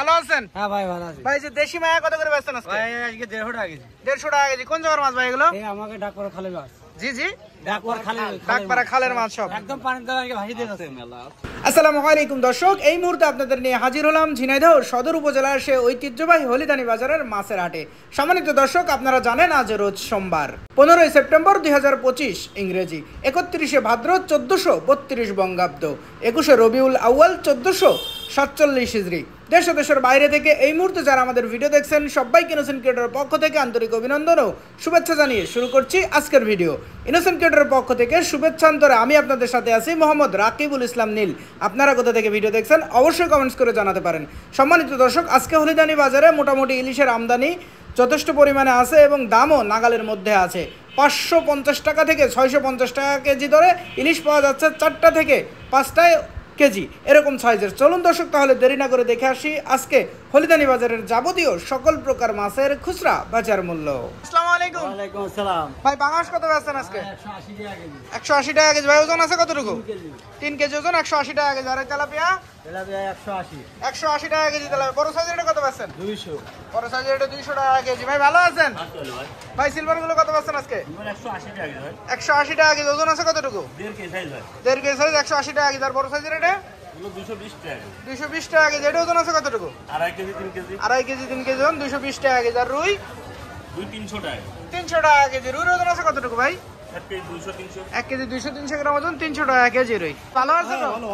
ভালো আছেন? হ্যাঁ ভাই ভালো আছি। ভাই যে দেশি মায়া কত করে বেচছেন আজকে? ভাই আজকে 150 টাকা কেজি। 150 টাকা কেজি। কোন জায়গার মাছ ভাই এগুলো? এই আমাকে ডাকপাড়া খালের মাছ। জি জি, ডাকপাড়া খালের মাছ সব একদম পানির দাম আজকে ভাসিয়ে দিয়ে যাচ্ছে। আসসালামু আলাইকুম দর্শক, এই মুহূর্তে আপনাদের নিয়ে হাজির হলাম ঝিনাইদহ সদর উপজেলার সে ঐতিহ্যবাহী হলিদানি বাজারের মাছের হাটে। সম্মানিত দর্শক, আপনারা জানেন আজ রোজ সোমবার 15 সেপ্টেম্বর 2025 ইংরেজি, 31 ভাদ্র 1432 বঙ্গাব্দ, 21 রবিউল আউয়াল 1447 হিজরি। দেশ ও দেশের বাইরে থেকে এই মুহূর্তে যারা আমাদের ভিডিও দেখছেন সবাইকে ইনোসেন্ট ক্রিয়েটরের পক্ষ থেকে আন্তরিক অভিনন্দন ও শুভেচ্ছা জানিয়ে শুরু করছি আজকের ভিডিও। ইনোসেন্ট ক্রিয়েটরের পক্ষ থেকে শুভেচ্ছান্তরে আমি আপনাদের সাথে আছি মোহাম্মদ রাকিবুল ইসলাম নীল। আপনারা কোথা থেকে ভিডিও দেখছেন অবশ্যই কমেন্টস করে জানাতে পারেন। সম্মানিত দর্শক, আজকে হলিদানি বাজারে মোটামুটি ইলিশের আমদানি যথেষ্ট পরিমাণে আছে এবং দামও নাগালের মধ্যে আছে। 550 টাকা থেকে 650 টাকা কেজি দরে ইলিশ পাওয়া যাচ্ছে 4টা থেকে 5টায় কেজি এরকম সাইজের। চলুন দর্শক, তাহলে দেরি না করে দেখে আসি আজকে হলিদানি বাজারের যাবতীয় সকল প্রকার মাছের খুচরা বাজার মূল্য। আসসালামু আলাইকুম। ওয়ালাইকুম আসসালাম। ভাই পাঙাশ কত বেচছেন আজকে? 180 টাকা কেজি। 180 টাকা কেজি। ভাই ওজন আছে কতটুকু? 3 কেজি। 3 কেজি ওজন, 180 টাকা কেজি। আর তেলাপিয়া? তেলাপিয়া 180। 180 টাকা কেজি তেলাপিয়া। বড় সাইজের এটা কত বেচছেন? 200। বড় সাইজের এটা 200 টাকা কেজি। ভাই ভালো আছেন? ভাই সিলভার গুলো কত বেচছেন আজকে? 180 টাকা কেজি ভাই। 180 টাকা কেজি। ওজন আছে কতটুকু? 1.5 কেজি সাইজ ভাই। 1.5 কেজি সাইজ, 180 টাকা কেজি। আর বড় সাইজের এটা? এগুলো 220 টাকা কেজি। 220 টাকা কেজি। এটা ওজন আছে কতটুকু? 2.5 কেজি 3 কেজি। 2.5 কেজি 3 কেজি ওজন, 220 টাকা কেজি। আর রুই? 300 টাকা। 300 টাকা কেজি। রুইর ওজন আছে কতটুকু ভাই? 1 কেজি 200 300। 1 কেজি 200-300 গ্রাম ওজন, 300 টাকা কেজি রুই। ভালো আছে তো? ভালো।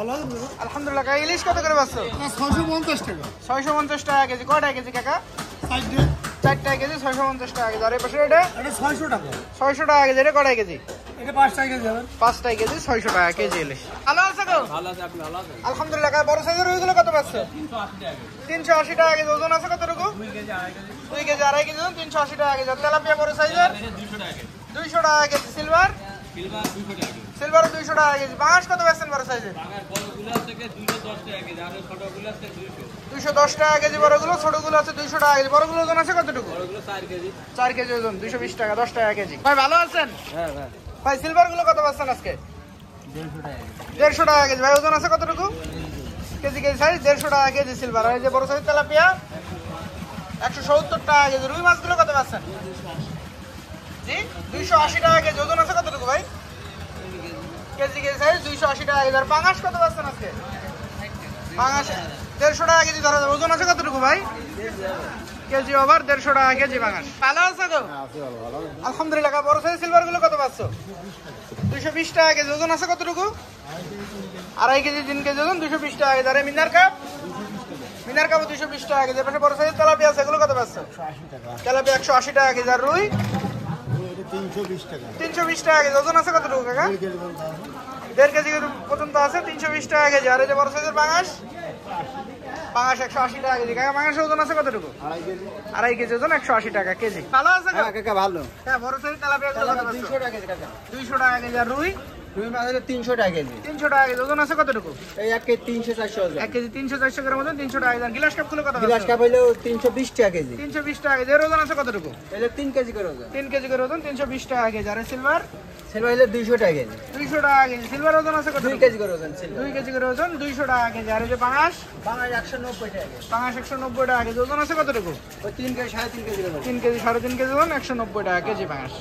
আলহামদুলিল্লাহ। কাকা ইলিশ কত করে পাচ্ছ? 650 টাকা 650 টাকা কেজি। কয়টা কেজি কাকা? সাইড দিয়ে 4টা কেজি 650 টাকা কেজি। আর এই পাশে এটা? এটা 600 টাকা 600 টাকা কেজি। এটা কয়টা কেজি? এটা 5 টাকা কেজি যাবেন 5টা কেজি 600 টাকা কেজি ইলিশ। ভালো আছে তো? ভালো আছে, আপনি ভালো আছেন? আলহামদুলিল্লাহ। কাকা বড় সাইজের রুইগুলো কত পাচ্ছ? 380 টাকা কেজি। 380 টাকা কেজি। ওজন আছে কতটুকু? 2 কেজি 2.5 কেজি। 2 কেজি 2.5 কেজি ওজন, 380 টাকা কেজি। আর তেলাপিয়া বড় সাইজের? এটা 200 টাকা কেজি। 200 টাকা কেজি। সিলভার? সিলভার 200 টাকা কেজি। সিলভারও 200 টাকা কেজি। পাঙাশ কত বেচছেন বড় সাইজের? বাঙার বড়গুলো থেকে 210 টাকা কেজি আর ছোটগুলো আছে 200। 210 টাকা কেজি বড়গুলো, ছোটগুলো আছে 200 টাকা কেজি। বড়গুলো ওজন আছে কতটুকু? বড়গুলো 4 কেজি। 4 কেজি ওজন, 220 টাকা, 10 টাকা কেজি। ভাই ভালো আছেন? হ্যাঁ ভাই। ভাই সিলভার গুলো কত পাচ্ছেন আজকে? 150 টাকা কেজি। 150 টাকা কেজি। ভাই ওজন আছে কতটুকু? কেজি কেজি সাইজ 150 টাকা কেজি সিলভার। আর এই যে বড় সাইজ তেলাপিয়া 170 টাকা কেজি। রুই মাছগুলো কত পাচ্ছেন? জি 280 টাকা কেজি। ওজন আছে কতটুকু ভাই? কেজি কেজি সাইজ 280 টাকা কেজি। আর পাঙাশ কত পাচ্ছেন আজকে? পাঙাশ 150 টাকা কেজি ধরা যাবে। ওজন আছে কতটুকু ভাই? কেজি ওভার 150 টাকা কেজি পাঙাশ। ভালো আছে তো? আলহামদুলিল্লাহ। বড় সাইজ সিলভার গুলো কত পাচ্ছ? 220 টাকা কেজি। ওজন আছে কতটুকু? 2.5 কেজি 3 কেজি ওজন, 220 টাকা কেজি। আর মিনার কাপ? মিনার কাপও 220 টাকা কেজি। পাশে বড় সাইজ তেলাপিয়া আছে, এগুলো কত পাচ্ছ? 180 টাকা তেলাপিয়া 180 টাকা কেজি। আর রুই? এটা 320 টাকা 320 টাকা কেজি। ওজন আছে কতটুকু কাকা? 2 কেজি পর্যন্ত আছে 1.5 কেজি পর্যন্ত আছে, 320 টাকা কেজি। আর এই যে বড় সাইজের পাঙাশ? পাঙাশ 180 টাকা কেজি। কাকা পাঙাশের ওজন আছে কতটুকু? 2.5 কেজি 2.5 কেজি ওজন, 180 টাকা কেজি। ভালো আছে কাকা? কাকা ভালো। হ্যাঁ, বড় সাইজ তেলাপিয়া গুলো কত পাচ্ছ? 200 টাকা কেজি কাকা। 200 টাকা কেজি। আর রুই? রুই মাছ হলো 300 টাকা কেজি। 300 টাকা কেজি। ওজন আছে কতটুকু? এই 1 কেজি 300 400 ওজন। 1 কেজি 300-400 গ্রাম ওজন, 300 টাকা কেজি। আর গিলাস কাপ গুলো কত গ্লাস পাচ্ছ? কাপ হলো 320 টাকা কেজি। 320 টাকা কেজি। এর ওজন আছে কতটুকু? এগুলো 3 কেজি করে ওজন। 3 কেজি করে ওজন, 320 টাকা কেজি। আর সিলভার? সিলভার হলো 200 টাকা কেজি। 200 টাকা কেজি। সিলভার ওজন আছে 2 কতটুকু? কেজি করে ওজন সিলভার। 2 কেজি করে ওজন, 200 টাকা কেজি। আর এই যে পাঙাশ? বাঙালি 190 টাকা কেজি। পাঙাশ 190 টাকা কেজি। ওজন আছে কতটুকু? ওই 3 কেজি 3.5 কেজি করে ওজন। 3 কেজি 3.5 কেজি ওজন, 190 টাকা কেজি পাঙাশ।